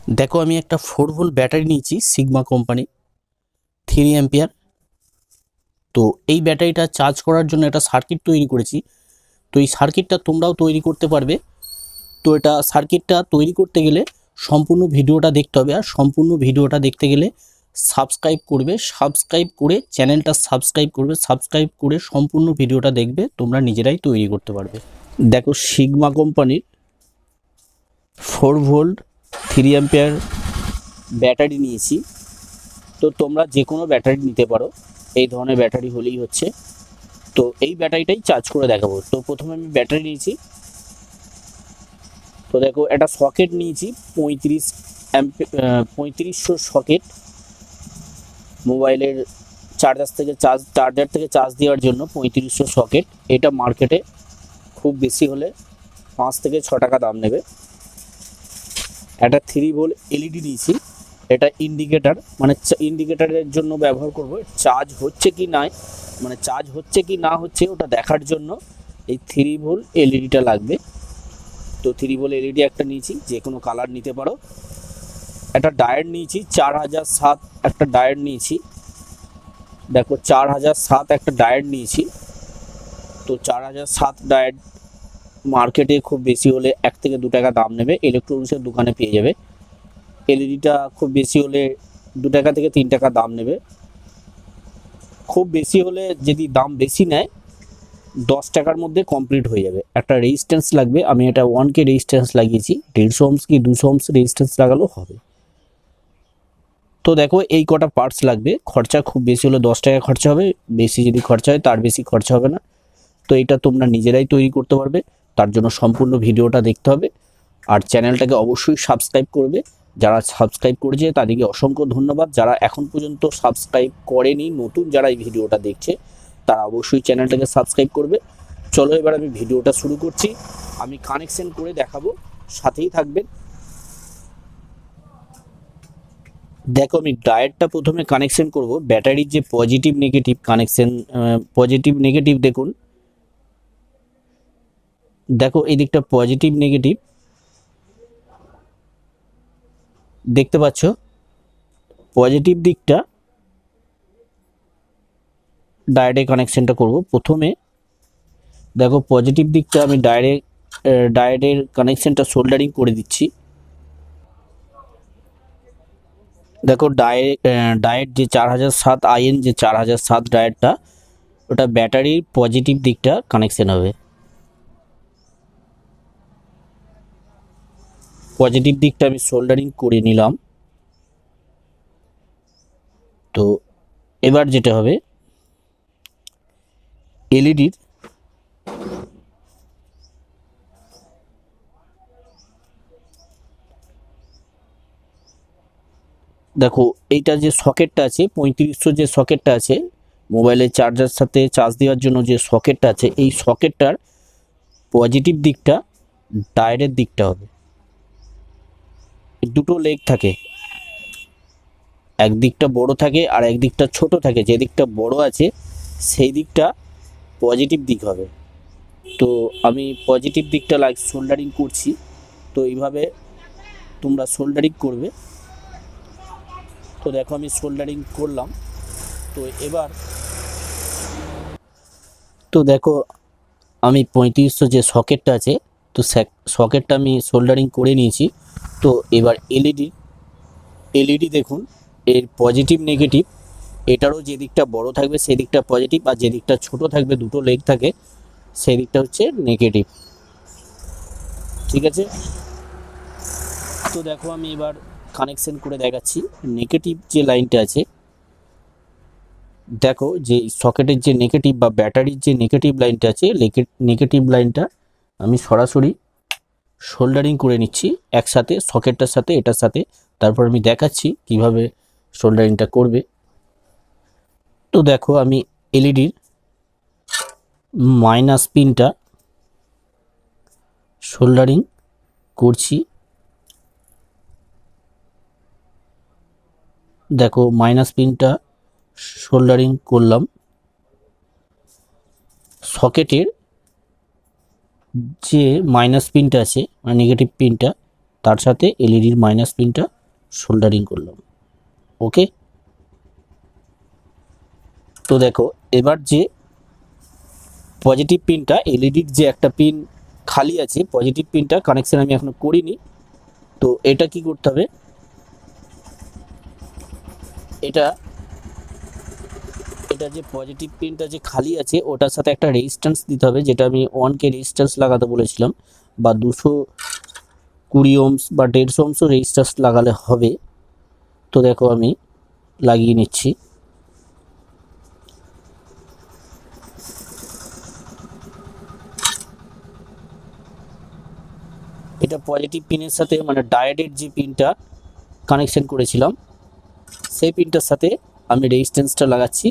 দেখো আমি একটা 4 ভোল্ট ব্যাটারি নিয়েছি সিগমা কোম্পানি 3 অ্যাম্পিয়ার। তো এই ব্যাটারিটা চার্জ করার জন্য একটা সার্কিট তৈরি করেছি। তো এই সার্কিটটা তোমরাও তৈরি করতে পারবে। তো এটা সার্কিটটা তৈরি করতে গেলে সম্পূর্ণ ভিডিওটা দেখতে হবে, আর সম্পূর্ণ ভিডিওটা দেখতে গেলে সাবস্ক্রাইব করবে, সাবস্ক্রাইব করে চ্যানেলটা সাবস্ক্রাইব করবে, সাবস্ক্রাইব করে সম্পূর্ণ ভিডিওটা দেখবে, তোমরা নিজেরাই তৈরি করতে পারবে। দেখো সিগমা কোম্পানির 4 ভোল্ট 3 অ্যাম্পিয়ার ব্যাটারি নিয়েছি। তো তোমরা যে কোনো ব্যাটারি নিতে পারো, এই ধরনের ব্যাটারি হলেই হচ্ছে। তো এই ব্যাটারিটাই চার্জ করে দেখাবো। তো প্রথমে আমি ব্যাটারি নিয়েছি। তো দেখো একটা সকেট নিয়েছি 3500 সকেট, মোবাইলের চার্জার থেকে চার্জ দেওয়ার জন্য 3500 সকেট। এটা মার্কেটে খুব বেশি হলে 5 থেকে 6 টাকা দাম নেবে। একটা 3 ভোল্ট এলইডি নিয়েছি। এটা ইন্ডিকেটার, মানে ইন্ডিকেটারের জন্য ব্যবহার করব। চার্জ হচ্ছে কি না, মানে চার্জ হচ্ছে কি না হচ্ছে ওটা দেখার জন্য এই 3 ভোল্ট এলইডিটা লাগবে। তো 3 ভোল্ট এলইডি একটা নিয়েছি, যে কোনো কালার নিতে পারো। একটা ডায়োড নিয়েছি 4007, একটা ডায়োড নিয়েছি। দেখো 4007 একটা ডায়োড নিয়েছি। তো 4007 ডায়োড মার্কেটে খুব বেশি হলে 1 থেকে 2 টাকা দাম নেবে, ইলেকট্রনিক্সের দোকানে পেয়ে যাবে। এলইডিটা খুব বেশি হলে 2 টাকা থেকে 3 টাকা দাম নেবে। খুব বেশি হলে যদি দাম বেশি নেয় 10 টাকার মধ্যে কমপ্লিট হয়ে যাবে। একটা রেজিস্ট্যান্স লাগবে, আমি এটা 1K রেজিস্ট্যান্স লাগিয়েছি, 150 ohms কি 200 ohms রেজিস্ট্যান্স লাগালেও হবে। তো দেখো এই কটা পার্টস লাগবে। খরচা খুব বেশি হলে 10 টাকা খরচা হবে, বেশি যদি খরচা হয় তার বেশি খরচা হবে না। তো এটা তোমরা নিজেরাই তৈরি করতে পারবে, তার জন্য সম্পূর্ণ ভিডিওটা দেখতে হবে। আর চ্যানেলটাকে অবশ্যই সাবস্ক্রাইব করবে। যারা সাবস্ক্রাইব করেছে তাদেরকে অসংখ্য ধন্যবাদ। যারা এখন পর্যন্ত সাবস্ক্রাইব করেনি, নতুন যারা এই ভিডিওটা দেখছে, তারা অবশ্যই চ্যানেলটাকে সাবস্ক্রাইব করবে। চলো এবার আমি ভিডিওটা শুরু করছি। আমি কানেকশন করে দেখাবো, সাথেই থাকবেন। দেখো আমি ডায়োডটা প্রথমে কানেকশন করব। ব্যাটারির যে positive negative connection, positive negative দেখুন, দেখো এই দিকটা পজিটিভ নেগেটিভ দেখতে পাচ্ছ। পজিটিভ দিকটা ডায়োডে কানেকশনটা করব প্রথমে। দেখো পজিটিভ দিকটা আমি ডায়োডের কানেকশনটা সোল্ডারিং করে দিচ্ছি। দেখো ডায়োড যে 4007 আইএন, যে 4007 ডায়োডটা, ওটা ব্যাটারির পজিটিভ দিকটা কানেকশন হবে। পজিটিভ দিকটা আমি সোল্ডারিং করে নিলাম। তো এবার যেটা হবে, এলইডির দেখো এইটা যে সকেটটা আছে 3500, যে সকেটটা আছে মোবাইলের চার্জার সাথে চার্জ দেওয়ার জন্য, যে সকেটটা আছে, এই সকেটটার পজিটিভ দিকটা ডায়োডের দিকটা হবে। দুটো লেগ থাকে, এক দিকটা বড় থাকে আর এক দিকটা ছোট থাকে। যে দিকটা বড় আছে সেই দিকটা পজিটিভ দিক হবে। তো আমি পজিটিভ দিকটা সোল্ডারিং করছি। তো এইভাবে তোমরা সোল্ডারিং করবে। তো দেখো আমি সোল্ডারিং করলাম। তো এবার তো দেখো আমি 3500 যে সকেটটা আছে, তো সকেটটা আমি সোল্ডারিং করে নিয়েছি। তো এবার এলইডি দেখুন, এর পজিটিভ নেগেটিভ, এটারও যে দিকটা বড় থাকবে সেই দিকটা পজিটিভ, আর যে দিকটা ছোট থাকবে, দুটো লেগ থাকে, সেই দিকটা হচ্ছে নেগেটিভ। ঠিক আছে। তো দেখো আমি এবার কানেকশন করে দেখাচ্ছি। নেগেটিভ যে লাইনটা আছে, দেখো যে সকেটের যে নেগেটিভ বা ব্যাটারির যে নেগেটিভ লাইনটা আছে, নেগেটিভ লাইনটা আমি সরাসরি সোল্ডারিং করে নিচ্ছি একসাথে, সকেটটার সাথে, এটার সাথে। তারপর আমি দেখাচ্ছি কিভাবে সোল্ডারিংটা করবে। তো দেখো আমি এলইডির মাইনাস পিনটা সোল্ডারিং করছি। দেখো মাইনাস পিনটা সোল্ডারিং করলাম সকেটের যে মাইনাস পিনটা আছে, মানে নেগেটিভ পিনটা, তার সাথে এলইডির মাইনাস পিনটা সোল্ডারিং করলাম। ওকে, তো দেখো এবার যে পজিটিভ পিনটা, এলইডির যে একটা পিন খালি আছে, পজিটিভ পিনটা কানেকশন আমি এখনো করিনি। তো এটা কি করতে হবে, এটা এটা যে পজিটিভ পিনটা যে খালি আছে ওটার সাথে একটা রেজিস্ট্যান্স দিতে হবে, যেটা আমি 1K রেজিস্ট্যান্স লাগাতে বলেছিলাম, বা 220 ওহমস বা 150 ওহমসও রেজিস্ট্যান্স লাগালে হবে। তো দেখো আমি লাগিয়ে নিচ্ছি। এটা পজিটিভ পিনের সাথে মানে ডায়োডের যে পিনটা কানেকশন করেছিলাম সেই পিনটার সাথে আমি রেজিস্ট্যান্সটা লাগাচ্ছি,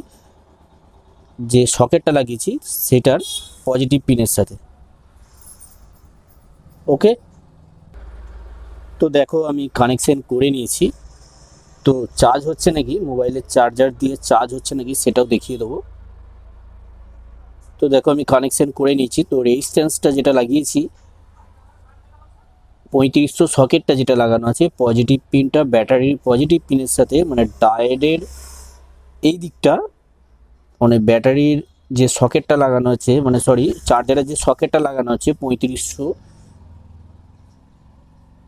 যে সকেটটা লাগিয়েছি সেটার পজিটিভ পিনের সাথে। ওকে, তো দেখো আমি কানেকশন করে নিয়েছি। তো চার্জ হচ্ছে নাকি, মোবাইলের চার্জার দিয়ে চার্জ হচ্ছে নাকি সেটাও দেখিয়ে দেবো। তো দেখো আমি কানেকশন করে নিয়েছি। তো রেজিস্ট্যান্সটা যেটা লাগিয়েছি 3500 সকেটটা যেটা লাগানো আছে পজিটিভ পিনটা ব্যাটারির পজিটিভ পিনের সাথে মানে ডায়োডের এই দিকটা, মানে ব্যাটারির যে সকেটটা লাগানো আছে, মানে সরি চার্জারের যে সকেটটা লাগানো আছে 3500,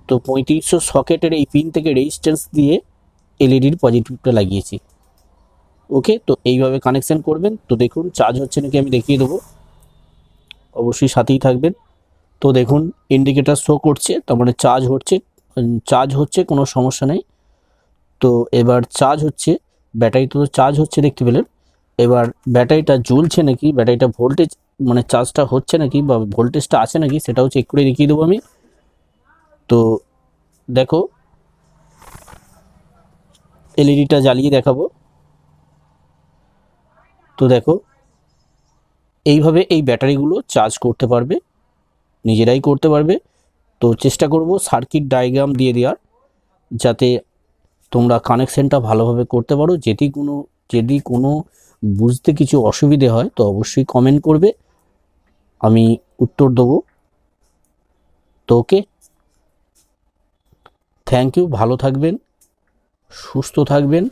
তো 3500 সকেটের এই পিন থেকে রেজিস্ট্যান্স দিয়ে এলইডির পজিটিভটা লাগিয়েছি। ওকে, তো এইভাবে কানেকশন করবেন। তো দেখুন চার্জ হচ্ছে নাকি আমি দেখিয়ে দেবো, অবশ্যই সাথেই থাকবেন। তো দেখুন ইন্ডিকেটার শো করছে, তার মানে চার্জ হচ্ছে, কোনো সমস্যা নেই। তো এবার চার্জ হচ্ছে, ব্যাটারিতে তো চার্জ হচ্ছে দেখতে পেলেন। এবার ব্যাটারিটা জ্বলছে নাকি, ব্যাটারিটা ভোল্টেজ মানে চার্জটা হচ্ছে নাকি বা ভোল্টেজটা আছে নাকি সেটাও চেক করে দেখিয়ে দেবো আমি। তো দেখো এলইডিটা জ্বালিয়ে দেখাবো। তো দেখো এইভাবে এই ব্যাটারিগুলো চার্জ করতে পারবে, নিজেরাই করতে পারবে। তো চেষ্টা করব সার্কিট ডায়াগ্রাম দিয়ে দেওয়ার, যাতে তোমরা কানেকশানটা ভালোভাবে করতে পারো। যদি কোনো বুঝতে কিছু অসুবিধে হয় তো অবশ্যই কমেন্ট করবে, আমি উত্তর দেবো। তো ওকে, থ্যাংক ইউ, ভালো থাকবেন, সুস্থ থাকবেন।